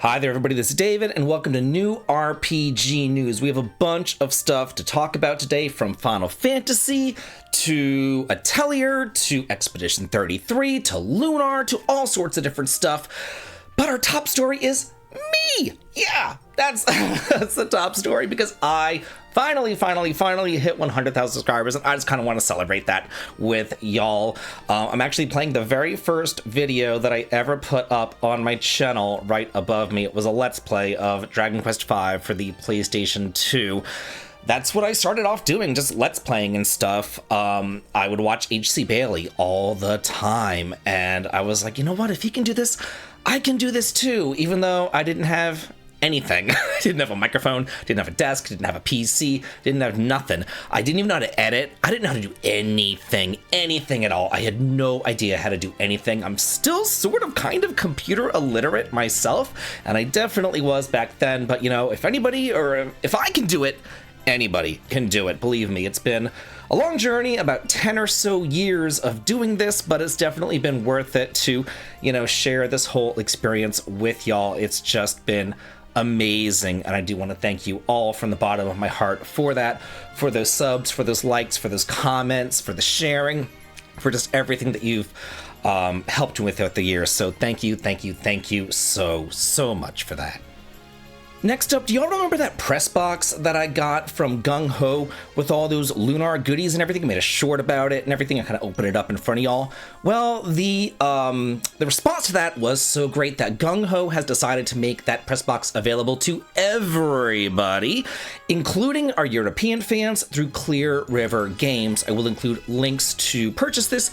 Hi there everybody, this is David, and welcome to New RPG News. We have a bunch of stuff to talk about today, from Final Fantasy, to Atelier, to Expedition 33, to Lunar, to all sorts of different stuff. But our top story is me! Yeah, that's the top story, because I finally hit 100,000 subscribers, and I just kind of want to celebrate that with y'all. I'm actually playing the very first video that I ever put up on my channel right above me. It was a Let's Play of Dragon Quest V for the PlayStation 2. That's what I started off doing, just Let's Playing and stuff. I would watch H.C. Bailey all the time, and I was like, you know what, if he can do this, I can do this too, even though I didn't have anything. I didn't have a microphone, didn't have a desk, didn't have a PC, didn't have nothing. I didn't even know how to edit. I didn't know how to do anything at all. I had no idea how to do anything. I'm still sort of kind of computer illiterate myself, and I definitely was back then, but you know, if anybody, or if I can do it, anybody can do it. Believe me, it's been a long journey, about 10 or so years of doing this, but it's definitely been worth it to, you know, share this whole experience with y'all. It's just been amazing, and I do want to thank you all from the bottom of my heart for that, for those subs, for those likes, for those comments, for the sharing, for just everything that you've helped with throughout the years. So thank you so much for that. Next up, do y'all remember that press box that I got from Gung Ho with all those Lunar goodies and everything? I made a short about it and everything. I kind of opened it up in front of y'all. Well, the response to that was so great that Gung Ho has decided to make that press box available to everybody, including our European fans, through Clear River Games. I will include links to purchase this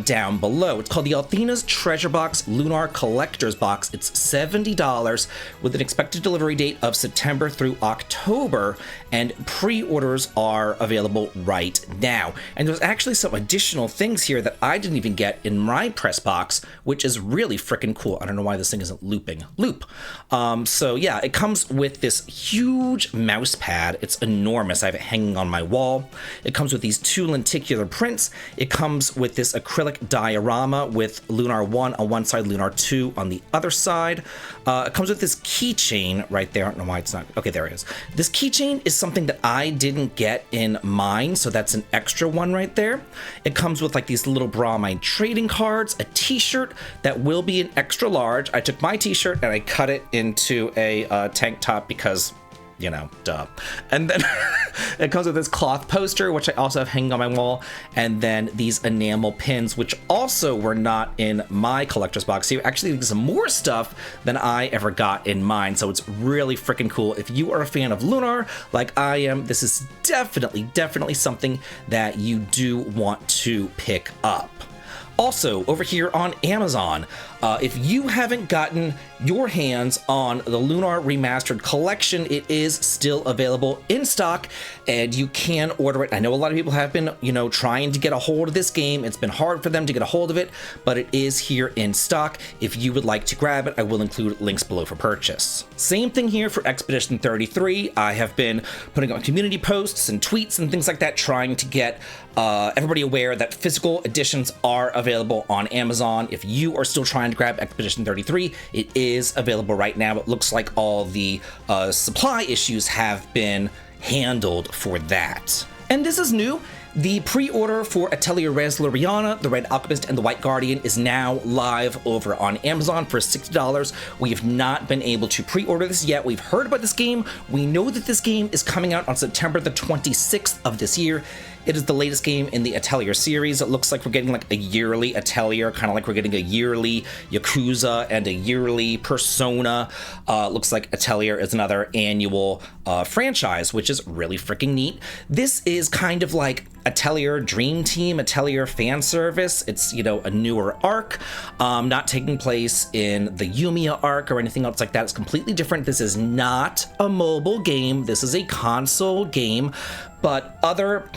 down below. It's called the Athena's Treasure Box Lunar Collector's Box. It's $70 with an expected delivery date of September through October, and pre-orders are available right now. And there's actually some additional things here that I didn't even get in my press box, which is really freaking cool. I don't know why this thing isn't looping. So yeah, it comes with this huge mouse pad. It's enormous. I have it hanging on my wall. It comes with these two lenticular prints. It comes with this acrylic diorama with Lunar 1 on one side, Lunar 2 on the other side. It comes with this keychain right there. I don't know why it's not. Okay, there it is. This keychain is something that I didn't get in mine, so that's an extra one right there. It comes with like these little Brahmine trading cards, a t-shirt that will be an extra large. I took my t-shirt and I cut it into a tank top because, you know, duh. And then it comes with this cloth poster, which I also have hanging on my wall, and then these enamel pins, which also were not in my collector's box. So you're actually getting some more stuff than I ever got in mine, so it's really freaking cool. If you are a fan of Lunar, like I am, this is definitely something that you do want to pick up. Also, over here on Amazon, if you haven't gotten your hands on the Lunar Remastered Collection, it is still available in stock, and you can order it. I know a lot of people have been, you know, trying to get a hold of this game. It's been hard for them to get a hold of it, but it is here in stock. If you would like to grab it, I will include links below for purchase. Same thing here for Expedition 33. I have been putting on community posts and tweets and things like that, trying to get everybody aware that physical editions are available on Amazon. If you are still trying to grab Expedition 33, it is available right now. It looks like all the supply issues have been handled for that. And this is new. The pre-order for Atelier Res Luriana, The Red Alchemist, and The White Guardian is now live over on Amazon for $60. We have not been able to pre-order this yet. We've heard about this game. We know that this game is coming out on September the 26th of this year. It is the latest game in the Atelier series. It looks like we're getting like a yearly Atelier, kind of like we're getting a yearly Yakuza and a yearly Persona. Looks like Atelier is another annual franchise, which is really freaking neat. This is kind of like Atelier Dream Team, Atelier fan service. It's, you know, a newer arc, not taking place in the Yumiya arc or anything else like that. It's completely different. This is not a mobile game. This is a console game, but other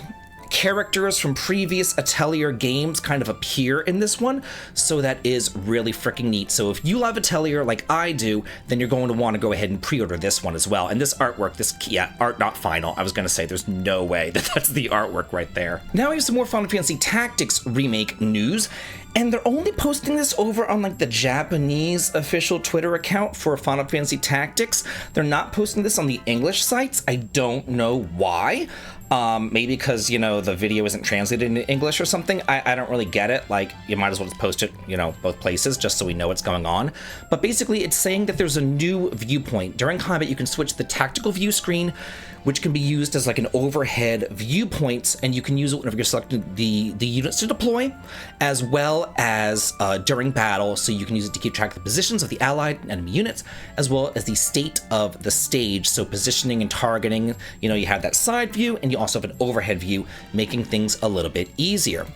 characters from previous Atelier games kind of appear in this one, so that is really freaking neat. So if you love Atelier like I do, then you're going to want to go ahead and pre-order this one as well. And this artwork, art not final. I was going to say there's no way that that's the artwork right there. Now we have some more Final Fantasy Tactics remake news. And they're only posting this over on like the Japanese official Twitter account for Final Fantasy Tactics. They're not posting this on the English sites. I don't know why. Maybe because, you know, the video isn't translated into English or something. I don't really get it. Like, you might as well just post it, you know, both places just so we know what's going on. But basically, it's saying that there's a new viewpoint. During combat, you can switch the tactical view screen, which can be used as like an overhead viewpoint, and you can use it whenever you're selecting the units to deploy, as well as during battle, so you can use it to keep track of the positions of the allied and enemy units, as well as the state of the stage, so positioning and targeting. You know, you have that side view, and you also have an overhead view, making things a little bit easier.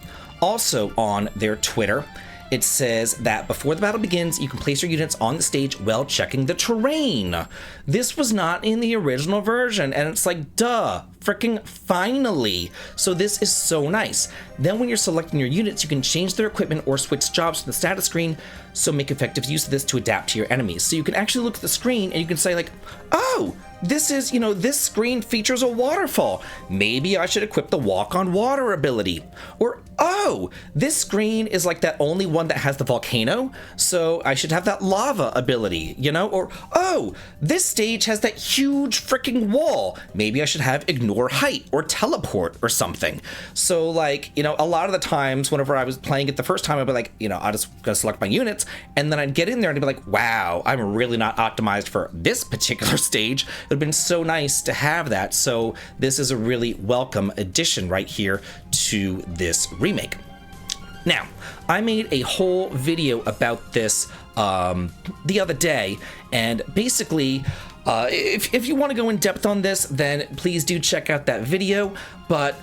Also on their Twitter, it says that before the battle begins, you can place your units on the stage while checking the terrain. This was not in the original version, and it's like, duh, freaking finally. So this is so nice. Then when you're selecting your units, you can change their equipment or switch jobs to the status screen, so make effective use of this to adapt to your enemies. So you can actually look at the screen and you can say like, oh, this is, you know, this screen features a waterfall. Maybe I should equip the walk on water ability. Or, oh, this screen is like that only one that has the volcano, so I should have that lava ability, you know? Or, oh, this stage has that huge freaking wall. Maybe I should have ignore height or teleport or something. So like, you know, a lot of the times whenever I was playing it the first time, I'd be like, you know, I'm just gonna select my units, and then I'd get in there and I'd be like, wow, I'm really not optimized for this particular stage. It would have been so nice to have that. So this is a really welcome addition right here to this remake. Now, I made a whole video about this the other day, and basically, if you want to go in depth on this, then please do check out that video. But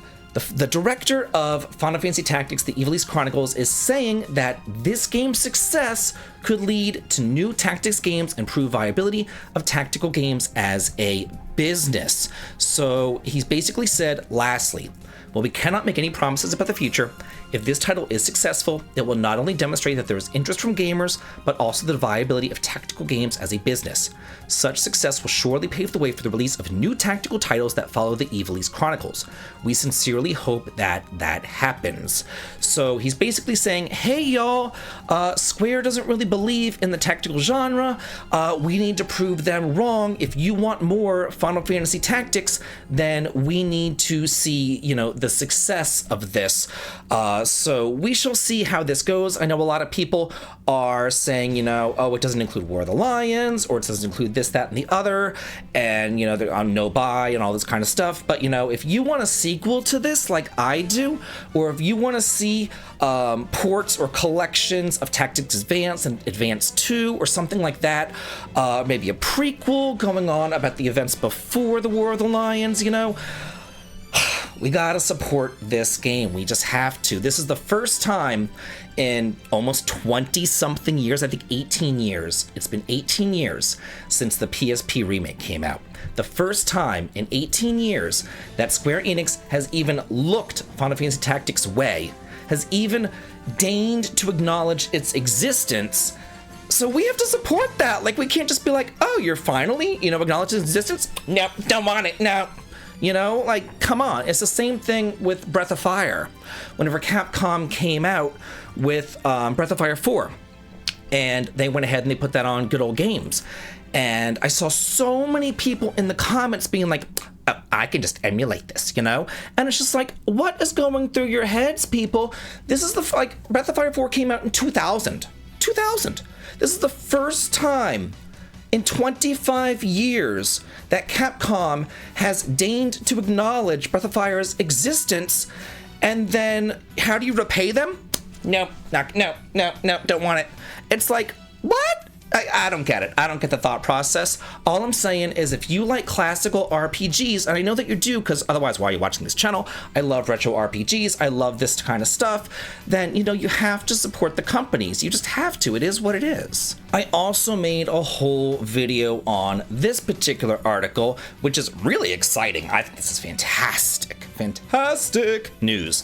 the director of Final Fantasy Tactics, The Ivalice Chronicles, is saying that this game's success could lead to new tactics games and improve viability of tactical games as a business. So he's basically said, lastly, while we cannot make any promises about the future, if this title is successful, it will not only demonstrate that there is interest from gamers, but also the viability of tactical games as a business. Such success will surely pave the way for the release of new tactical titles that follow the Ivalice Chronicles. We sincerely hope that that happens. So he's basically saying, hey y'all, Square doesn't really believe in the tactical genre. We need to prove them wrong. If you want more Final Fantasy Tactics, then we need to see, you know, the success of this. So we shall see how this goes. I know a lot of people are saying, you know, oh, it doesn't include War of the Lions, or it doesn't include this, that, and the other, and, you know, they're on no buy and all this kind of stuff. But, you know, if you want a sequel to this like I do, or if you want to see ports or collections of Tactics Advance and Advance 2 or something like that, maybe a prequel going on about the events before the War of the Lions, you know, we gotta support this game. We just have to. This is the first time in almost 20-something years, I think 18 years. It's been 18 years since the PSP remake came out. The first time in 18 years that Square Enix has even looked Final Fantasy Tactics' way, has even deigned to acknowledge its existence. So we have to support that. Like, we can't just be like, oh, you're finally, you know, acknowledging its existence? Nope, don't want it, no. You know, like, come on. It's the same thing with Breath of Fire. Whenever Capcom came out with Breath of Fire 4, and they went ahead and they put that on Good Old Games. And I saw so many people in the comments being like, oh, I can just emulate this, you know? And it's just like, what is going through your heads, people? This is the, like, Breath of Fire 4 came out in 2000. 2000. This is the first time in 25 years that Capcom has deigned to acknowledge Breath of Fire's existence, and then how do you repay them? No, don't want it. It's like, what? I don't get it. I don't get the thought process. All I'm saying is, if you like classical RPGs, and I know that you do, because otherwise why are you watching this channel? I love retro RPGs. I love this kind of stuff. Then, you know, you have to support the companies. You just have to. It is what it is. I also made a whole video on this particular article, which is really exciting. I think this is fantastic. Fantastic news.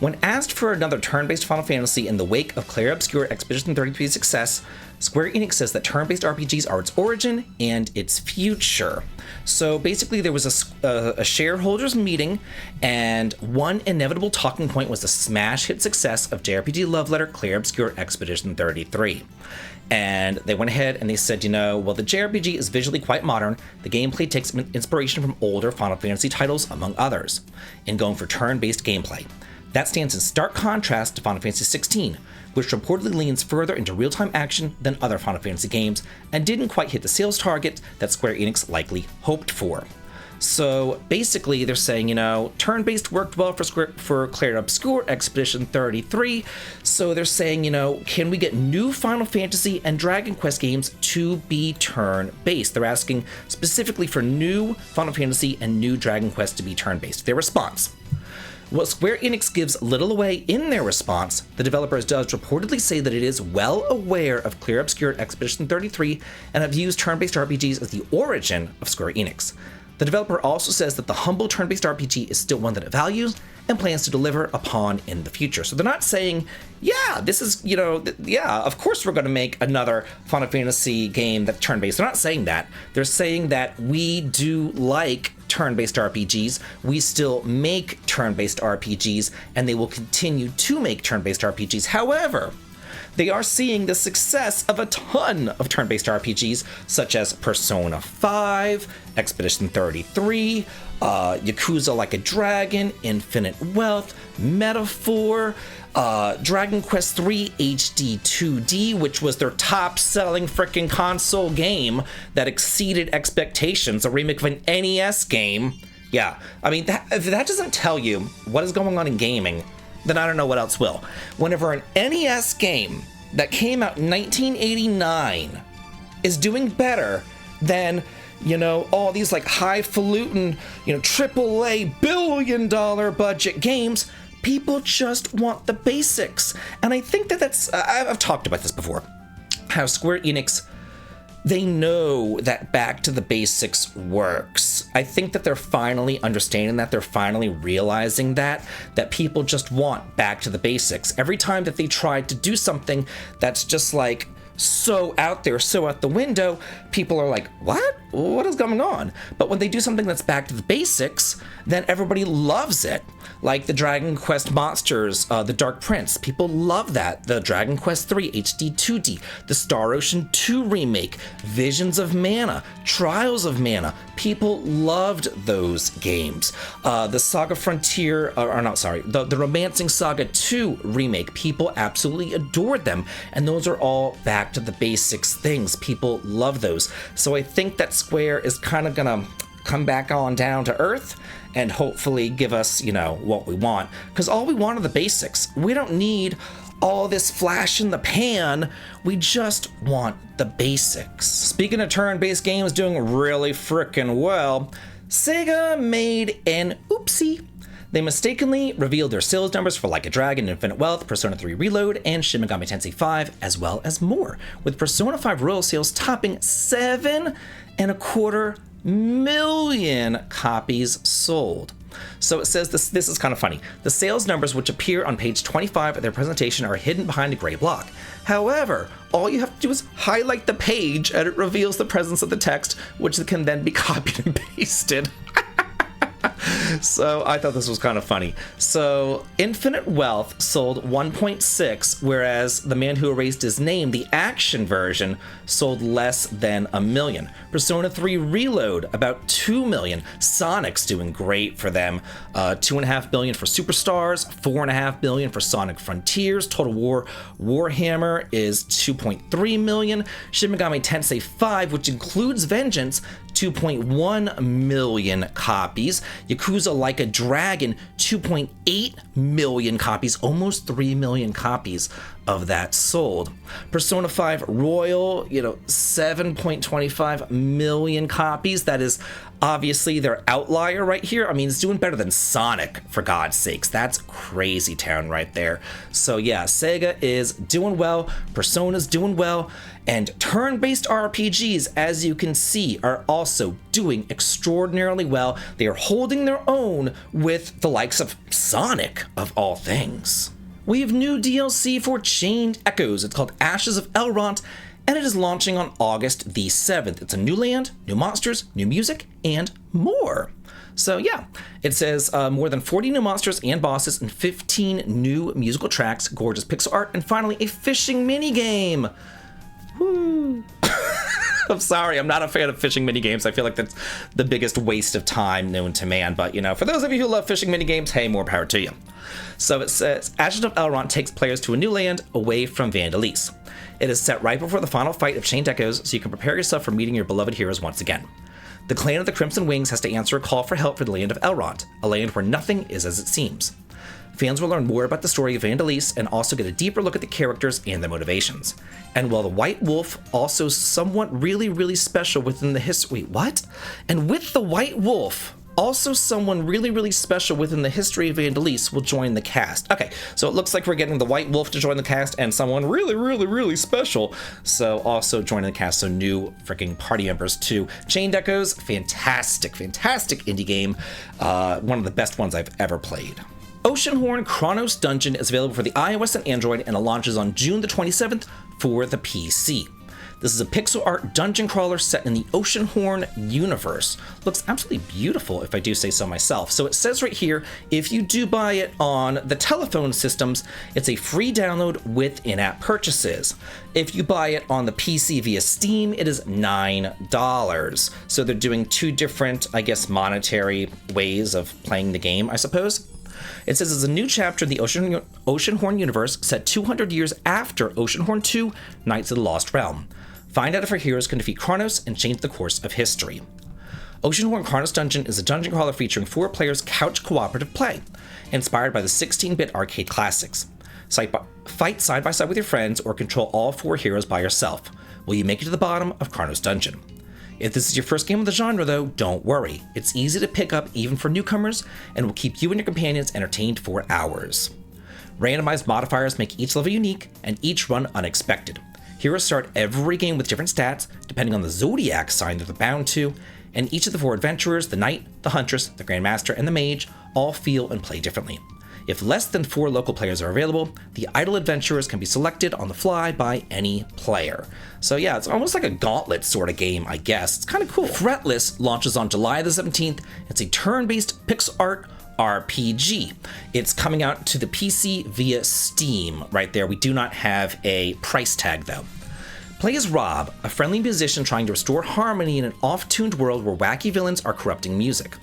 When asked for another turn-based Final Fantasy in the wake of Clair Obscur Expedition 33's success, Square Enix says that turn-based RPGs are its origin and its future. So basically there was a shareholders meeting, and one inevitable talking point was the smash hit success of JRPG love letter Clair Obscur Expedition 33. And they went ahead and they said, well, the JRPG is visually quite modern. The gameplay takes inspiration from older Final Fantasy titles, among others, in going for turn-based gameplay. That stands in stark contrast to Final Fantasy 16, which reportedly leans further into real-time action than other Final Fantasy games, and didn't quite hit the sales target that Square Enix likely hoped for. So basically they're saying, turn-based worked well for Clair Obscur Expedition 33, so they're saying, can we get new Final Fantasy and Dragon Quest games to be turn-based? They're asking specifically for new Final Fantasy and new Dragon Quest to be turn-based. Their response: while Square Enix gives little away in their response, the developers does reportedly say that it is well aware of Clair Obscur Expedition 33 and have used turn-based RPGs as the origin of Square Enix. The developer also says that the humble turn-based RPG is still one that it values and plans to deliver upon in the future. So they're not saying, yeah, this is, of course we're going to make another Final Fantasy game that's turn-based. They're not saying that. They're saying that we do like turn-based RPGs, we still make turn-based RPGs, and they will continue to make turn-based RPGs. However, they are seeing the success of a ton of turn-based RPGs, such as Persona 5, Expedition 33, Yakuza Like a Dragon, Infinite Wealth, Metaphor, Dragon Quest III HD 2D, which was their top-selling frickin' console game that exceeded expectations, a remake of an NES game. Yeah, I mean, if that doesn't tell you what is going on in gaming, then I don't know what else will. Whenever an NES game that came out in 1989 is doing better than, all these like highfalutin, AAA billion-dollar budget games, people just want the basics. And I think that's, I've talked about this before, how Square Enix, they know that back to the basics works. I think that they're finally understanding that, they're finally realizing that people just want back to the basics. Every time that they try to do something that's just like so out there, so out the window, people are like, what is going on? But when they do something that's back to the basics, then everybody loves it. Like the Dragon Quest Monsters, the Dark Prince, people love that. The Dragon Quest III HD 2D, the Star Ocean 2 remake, Visions of Mana, Trials of Mana, people loved those games. The Saga Frontier, the Romancing Saga 2 remake, people absolutely adored them, and those are all back to the basics things. People love those. So I think that Square is kind of gonna come back on down to earth and hopefully give us, what we want. Because all we want are the basics. We don't need all this flash in the pan. We just want the basics. Speaking of turn-based games doing really frickin' well, Sega made an oopsie. They mistakenly revealed their sales numbers for Like a Dragon, Infinite Wealth, Persona 3 Reload, and Shin Megami Tensei 5, as well as more, with Persona 5 Royal sales topping 7.25 million copies sold. So it says this is kind of funny. The sales numbers, which appear on page 25 of their presentation, are hidden behind a gray block. However, all you have to do is highlight the page and it reveals the presence of the text, which can then be copied and pasted. So I thought this was kind of funny. So Infinite Wealth sold 1.6, whereas The Man Who Erased His Name, the action version, sold less than 1 million. Persona 3 Reload, about 2 million. Sonic's doing great for them. 2.5 billion for Superstars, 4.5 billion for Sonic Frontiers. Total War Warhammer is 2.3 million. Shin Megami Tensei 5, which includes Vengeance, 2.1 million copies. Yakuza Like a Dragon, 2.8 million copies, almost 3 million copies of that sold. Persona 5 Royal, 7.25 million copies. That is obviously their outlier right here. I mean, it's doing better than Sonic, for God's sakes. That's crazy town right there. So yeah, Sega is doing well, Persona's doing well, and turn-based RPGs, as you can see, are also doing extraordinarily well. They are holding their own with the likes of Sonic, of all things. We have new DLC for Chained Echoes. It's called Ashes of Elrond, and it is launching on August the 7th. It's a new land, new monsters, new music, and more. So yeah, it says more than 40 new monsters and bosses and 15 new musical tracks, gorgeous pixel art, and finally a fishing minigame. Woo! I'm sorry, I'm not a fan of fishing minigames. I feel like that's the biggest waste of time known to man. But, you know, for those of you who love fishing minigames, hey, more power to you. So it says, Advent of Elrond takes players to a new land away from Vandalise. It is set right before the final fight of Chained Echoes, so you can prepare yourself for meeting your beloved heroes once again. The clan of the Crimson Wings has to answer a call for help for the land of Elrond, a land where nothing is as it seems. Fans will learn more about the story of Vandalise and also get a deeper look at the characters and their motivations. And while the White Wolf, also somewhat really special within the history... Wait, what? And with the White Wolf, also someone really special within the history of Vandalise will join the cast. Okay, so it looks like we're getting the White Wolf to join the cast and someone really special. So also joining the cast, so new freaking party members too. Chained Echoes, fantastic indie game. One of the best ones I've ever played. Oceanhorn Chronos Dungeon is available for the iOS and Android, and it launches on June the 27th for the PC. This is a pixel art dungeon crawler set in the Oceanhorn universe. Looks absolutely beautiful, if I do say so myself. So it says right here, if you do buy it on the telephone systems, it's a free download with in-app purchases. If you buy it on the PC via Steam, it is $9. So they're doing two different, I guess, monetary ways of playing the game, I suppose. It says it's a new chapter in the Oceanhorn universe set 200 years after Oceanhorn 2, Knights of the Lost Realm. Find out if our heroes can defeat Kronos and change the course of history. Oceanhorn Chronos Dungeon is a dungeon crawler featuring 4 players couch cooperative play, inspired by the 16-bit arcade classics. Fight side by side with your friends or control all 4 heroes by yourself. Will you make it to the bottom of Chronos Dungeon? If this is your first game of the genre, though, don't worry. It's easy to pick up even for newcomers and will keep you and your companions entertained for hours. Randomized modifiers make each level unique and each run unexpected. Heroes start every game with different stats, depending on the zodiac sign that they're bound to, and each of the 4 adventurers, the Knight, the Huntress, the Grandmaster, and the Mage, all feel and play differently. If less than 4 local players are available, the idle adventurers can be selected on the fly by any player. So yeah, it's almost like a gauntlet sort of game, I guess. It's kind of cool. Fretless launches on July the 17th. It's a turn-based pixel art RPG. It's coming out to the PC via Steam right there. We do not have a price tag though. Play as Rob, a friendly musician trying to restore harmony in an off-tuned world where wacky villains are corrupting music.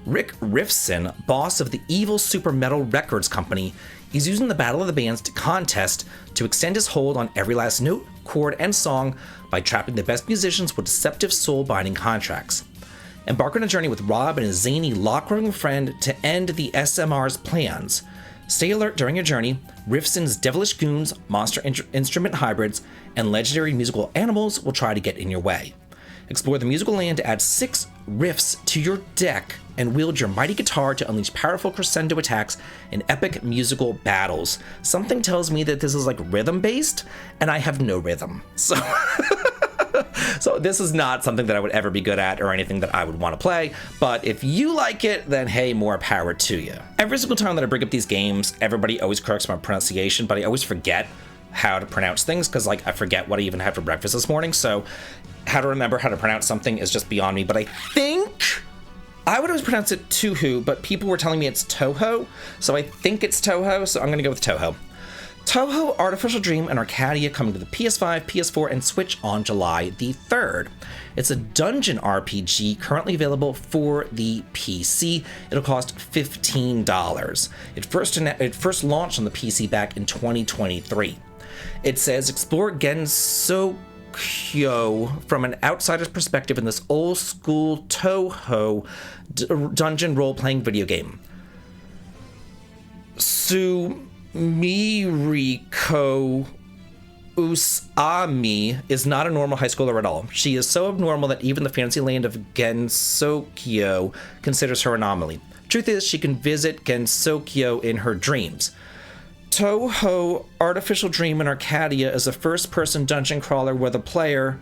Rick Riffson, boss of the evil Super Metal Records company, is using the Battle of the Bands to contest to extend his hold on every last note, chord, and song by trapping the best musicians with deceptive soul-binding contracts. Embark on a journey with Rob and his zany, lock-rolling friend to end the SMR's plans. Stay alert during your journey. Riffson's devilish goons, monster instrument hybrids, and legendary musical animals will try to get in your way. Explore the musical land to add 6 riffs to your deck and wield your mighty guitar to unleash powerful crescendo attacks in epic musical battles. Something tells me that this is like rhythm-based, and I have no rhythm. So this is not something that I would ever be good at or anything that I would want to play, but if you like it, then hey, more power to you. Every single time that I bring up these games, everybody always corrects my pronunciation, but I always forget how to pronounce things because like I forget what I even had for breakfast this morning, so how to remember how to pronounce something is just beyond me. But I think I would always pronounce it Toho, but people were telling me it's Toho, so I think it's Toho, so I'm gonna go with Toho. Toho Artificial Dream and Arcadia coming to the PS5, PS4, and Switch on July the 3rd. It's a dungeon RPG currently available for the PC. It'll cost $15. It first launched on the PC back in 2023. It says, explore Gensokyo from an outsider's perspective in this old-school Toho dungeon role-playing video game. Sumiriko Usami is not a normal high schooler at all. She is so abnormal that even the fancy land of Gensokyo considers her anomaly. Truth is, she can visit Gensokyo in her dreams. Toho Artificial Dream in Arcadia is a first-person dungeon crawler where the player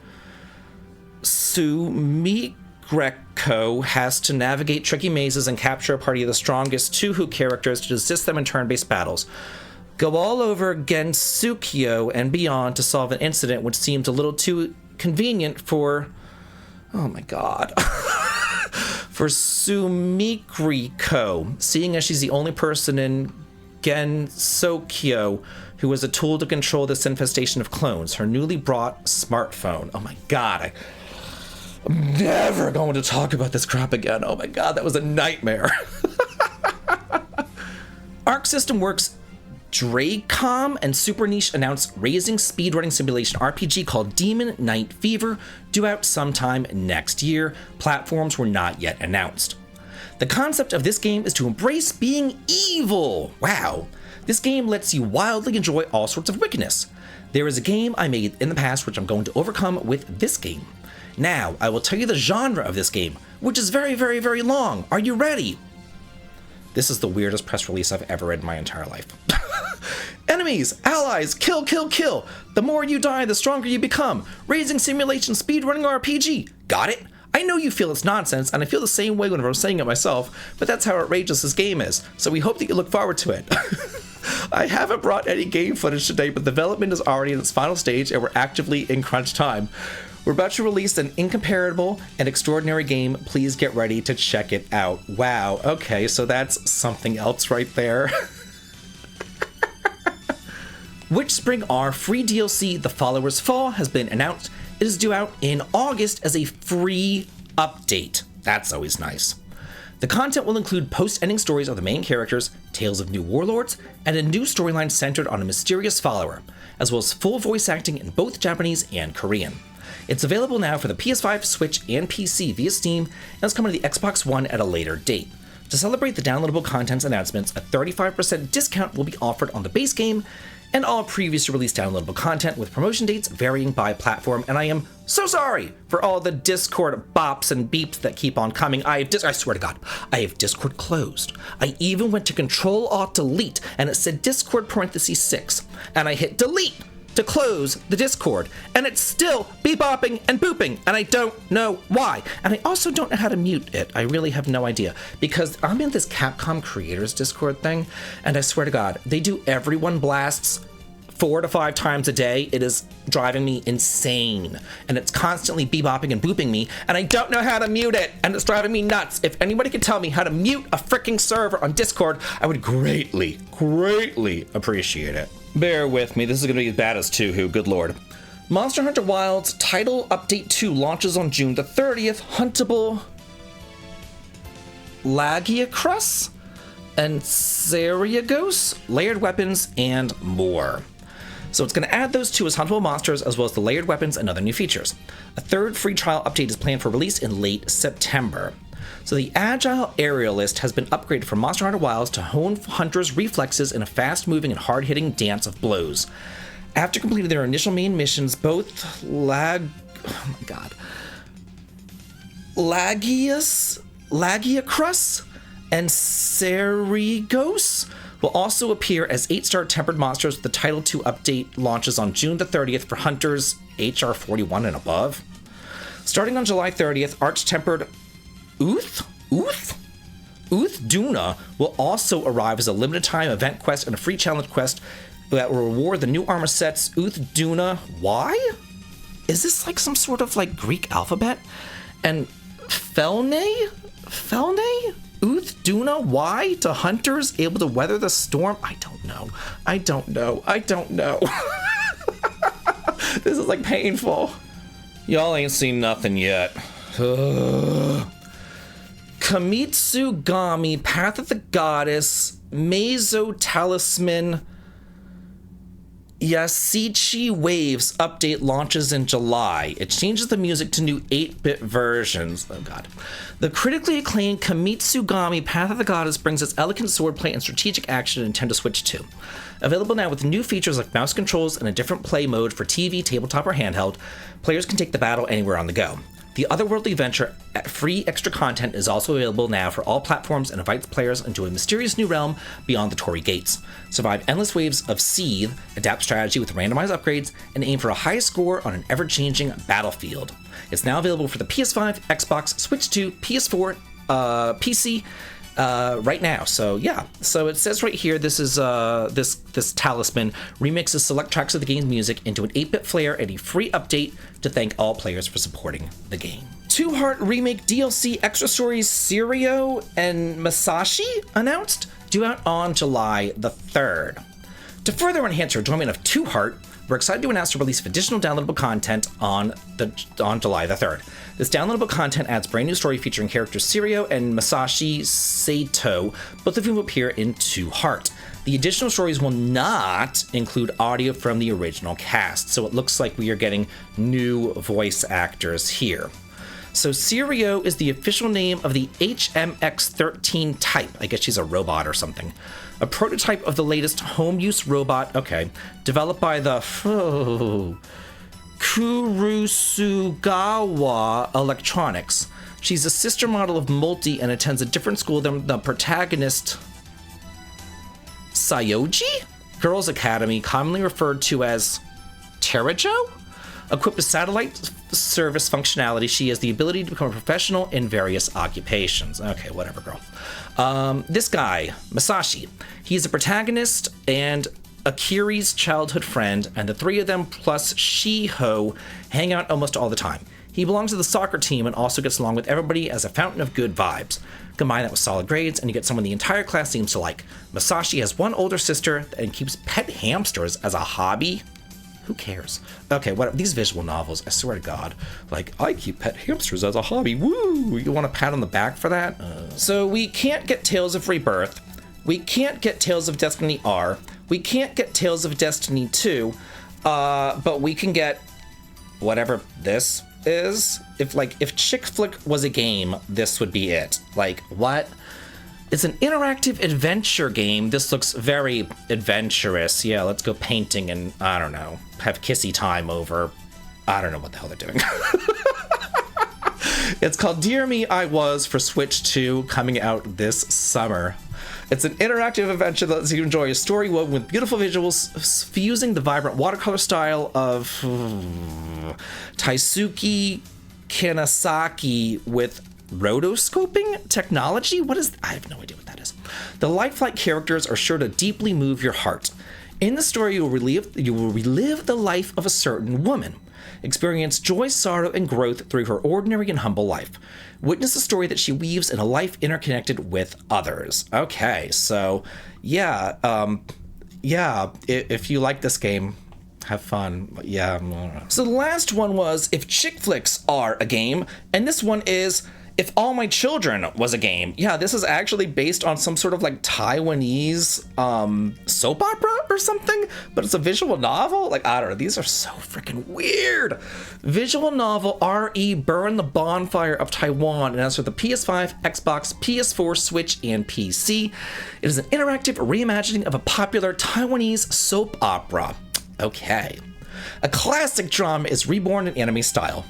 Sumigreko has to navigate tricky mazes and capture a party of the strongest Toho characters to assist them in turn-based battles. go all over Gensukyo and beyond to solve an incident which seemed a little too convenient for, oh my god, for Sumikriko, seeing as she's the only person in Gensokyo who was a tool to control this infestation of clones, her newly bought smartphone. Oh my god, I'm never going to talk about this crap again. Oh my god, that was a nightmare. Arc System Works Dracom and Super Niche announced racing speedrunning simulation RPG called Demon Knight Fever, due out sometime next year. Platforms were not yet announced. The concept of this game is to embrace being evil. Wow. This game lets you wildly enjoy all sorts of wickedness. There is a game I made in the past which I'm going to overcome with this game. Now, I will tell you the genre of this game, which is very, very, very long. Are you ready? This is the weirdest press release I've ever read in my entire life. Enemies, allies, kill, kill, kill. The more you die, the stronger you become. Racing simulation speedrunning RPG. Got it? I know you feel it's nonsense, and I feel the same way whenever I'm saying it myself, but that's how outrageous this game is, so we hope that you look forward to it. I haven't brought any game footage today, but development is already in its final stage, and we're actively in crunch time. We're about to release an incomparable and extraordinary game. Please get ready to check it out. Wow, okay, so that's something else right there. Witch Spring R free DLC The Followers Fall has been announced. It is due out in August as a free update. That's always nice. The content will include post-ending stories of the main characters, tales of new warlords, and a new storyline centered on a mysterious follower, as well as full voice acting in both Japanese and Korean. It's available now for the PS5, Switch, and PC via Steam, and is coming to the Xbox One at a later date. To celebrate the downloadable content's announcements, a 35% discount will be offered on the base game and all previously released downloadable content, with promotion dates varying by platform, and I am so sorry for all the Discord bops and beeps that keep on coming. I swear to God, I have Discord closed. I even went to Control-Alt-Delete, and it said Discord /6, and I hit delete to close the Discord, and it's still bebopping and booping, and I don't know why. And I also don't know how to mute it. I really have no idea, because I'm in this Capcom Creators Discord thing, and I swear to God, they do everyone blasts 4 to 5 times a day. It is driving me insane, and it's constantly bebopping and booping me, and I don't know how to mute it, and it's driving me nuts. If anybody could tell me how to mute a freaking server on Discord, I would greatly, greatly appreciate it. Bear with me, this is going to be as bad as Two Who, good lord. Monster Hunter Wilds Title Update 2 launches on June the 30th. Huntable Lagiacrus and Seriagos, layered weapons, and more. So it's going to add those two as huntable monsters, as well as the layered weapons and other new features. A third free trial update is planned for release in late September. So the Agile Aerialist has been upgraded from Monster Hunter Wilds to hone hunters' reflexes in a fast-moving and hard-hitting dance of blows. After completing their initial main missions, both Lagiacrus and Serigos will also appear as 8-star tempered monsters. The Title 2 update launches on June the 30th for hunters HR 41 and above. Starting on July 30th, Arch-tempered Uth Duna will also arrive as a limited time event quest and a free challenge quest that will reward the new armor sets Uth Duna. Why? Is this like some sort of like Greek alphabet? And Felne? Uth Duna? Why? To hunters able to weather the storm? I don't know. This is like painful. Y'all ain't seen nothing yet. Kunitsu Gami, Path of the Goddess, Meizo Talisman, Yasichi Waves update launches in July. It changes the music to new 8-bit versions. Oh god. The critically acclaimed Kunitsu Gami, Path of the Goddess brings its elegant swordplay and strategic action to Nintendo Switch 2. Available now with new features like mouse controls and a different play mode for TV, tabletop, or handheld, players can take the battle anywhere on the go. The otherworldly adventure, free extra content, is also available now for all platforms and invites players into a mysterious new realm beyond the Torii Gates. Survive endless waves of seethe, adapt strategy with randomized upgrades, and aim for a high score on an ever-changing battlefield. It's now available for the PS5, Xbox, Switch 2, PS4, PC, right now. So yeah, so it says right here, this is this talisman remixes select tracks of the game's music into an 8-bit flair and a free update to thank all players for supporting the game. 2 Heart Remake DLC extra stories Sirio and Masashi announced, due out on July the 3rd. To further enhance our enjoyment of 2 Heart, we're excited to announce the release of additional downloadable content on July the 3rd. This downloadable content adds brand new story featuring characters Sirio and Masashi Sato, both of whom appear in 2 Heart. The additional stories will not include audio from the original cast, so it looks like we are getting new voice actors here. So Sirio is the official name of the HMX-13 type. I guess she's a robot or something. A prototype of the latest home-use robot, developed by the Kurusugawa Electronics. She's a sister model of Multi and attends a different school than the protagonist Sayoji? Girls Academy, commonly referred to as Terajo? Equipped with satellite service functionality, she has the ability to become a professional in various occupations. Okay, whatever, girl. This guy, Masashi, he's a protagonist and Akiri's childhood friend, and the 3 of them plus Shiho hang out almost all the time. He belongs to the soccer team and also gets along with everybody as a fountain of good vibes. Combine that with solid grades, and you get someone the entire class seems to like. Masashi has 1 older sister and keeps pet hamsters as a hobby. Who cares? Okay, what these visual novels, I swear to God, like, I keep pet hamsters as a hobby. Woo! You want a pat on the back for that? So we can't get Tales of Rebirth. We can't get Tales of Destiny R. We can't get Tales of Destiny 2. But we can get whatever this is. If Chick Flick was a game, this would be it. Like, what? It's an interactive adventure game. This looks very adventurous. Yeah, let's go painting and, I don't know, have kissy time over, I don't know what the hell they're doing. It's called Dear Me, I Was for Switch 2, coming out this summer. It's an interactive adventure that lets you enjoy a story woven with beautiful visuals, fusing the vibrant watercolor style of Taisuke Kanasaki with rotoscoping technology? I have no idea what that is. The lifelike characters are sure to deeply move your heart. In the story, you will relive the life of a certain woman. Experience joy, sorrow, and growth through her ordinary and humble life. Witness a story that she weaves in a life interconnected with others. Okay, so yeah, if you like this game, have fun. Yeah. So the last one was If Chick Flicks Are a Game, and this one is If All My Children Was a Game. Yeah, this is actually based on some sort of like Taiwanese soap opera or something, but it's a visual novel. Like, I don't know, these are so freaking weird. Visual novel R.E. Burn the Bonfire of Taiwan, and as for the PS5, Xbox, PS4, Switch, and PC, it is an interactive reimagining of a popular Taiwanese soap opera. Okay. A classic drama is reborn in anime style.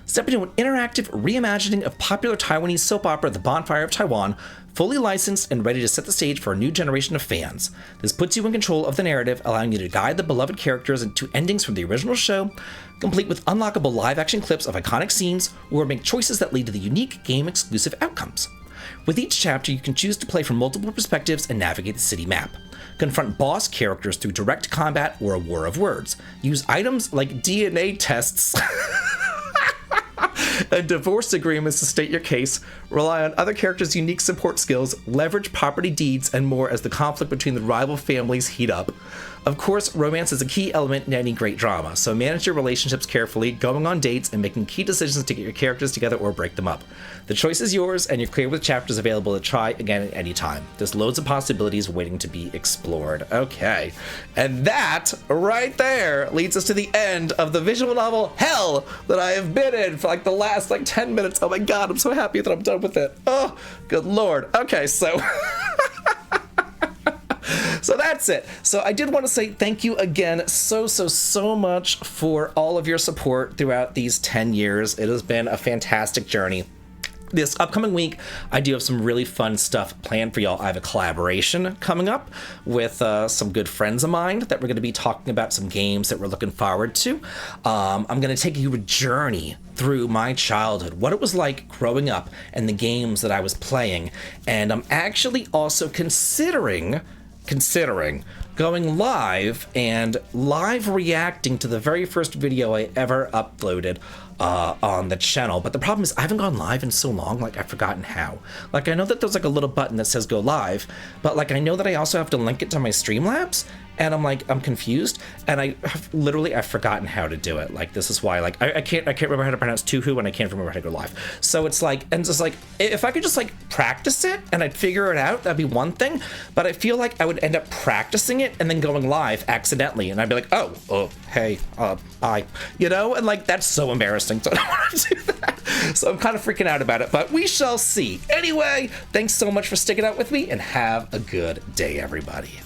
Step into an interactive reimagining of popular Taiwanese soap opera The Bonfire of Taiwan, fully licensed and ready to set the stage for a new generation of fans. This puts you in control of the narrative, allowing you to guide the beloved characters into endings from the original show, complete with unlockable live-action clips of iconic scenes, or make choices that lead to the unique game-exclusive outcomes. With each chapter, you can choose to play from multiple perspectives and navigate the city map. Confront boss characters through direct combat or a war of words. Use items like DNA tests and divorce agreements to state your case, rely on other characters' unique support skills, leverage property deeds, and more as the conflict between the rival families heat up. Of course, romance is a key element in any great drama, so manage your relationships carefully, going on dates, and making key decisions to get your characters together or break them up. The choice is yours, and you're clear with chapters available to try again at any time. There's loads of possibilities waiting to be explored. Okay, and that right there leads us to the end of the visual novel Hell that I have been in for like the last 10 minutes. Oh my god, I'm so happy that I'm done with it. Oh, good lord. Okay, so so that's it. So I did want to say thank you again so much for all of your support throughout these 10 years. It has been a fantastic journey. this upcoming week, I do have some really fun stuff planned for y'all. I have a collaboration coming up with some good friends of mine that we're going to be talking about some games that we're looking forward to. I'm going to take you a journey through my childhood, what it was like growing up and the games that I was playing. And I'm actually also considering going live and live reacting to the very first video I ever uploaded on the channel. But the problem is I haven't gone live in so long, like I've forgotten how. Like I know that there's like a little button that says go live, but like I know that I also have to link it to my Streamlabs, and I'm confused, and I've forgotten how to do it. Like this is why like I can't remember how to pronounce Tuhu, and I can't remember how to go live. So it's like, and it's like if I could just like practice it and I'd figure it out, that'd be one thing. But I feel like I would end up practicing it and then going live accidentally, and I'd be like, oh hey, I, and like that's so embarrassing. So I don't want to do that. So I'm kind of freaking out about it, but we shall see. Anyway, thanks so much for sticking out with me, and have a good day, everybody.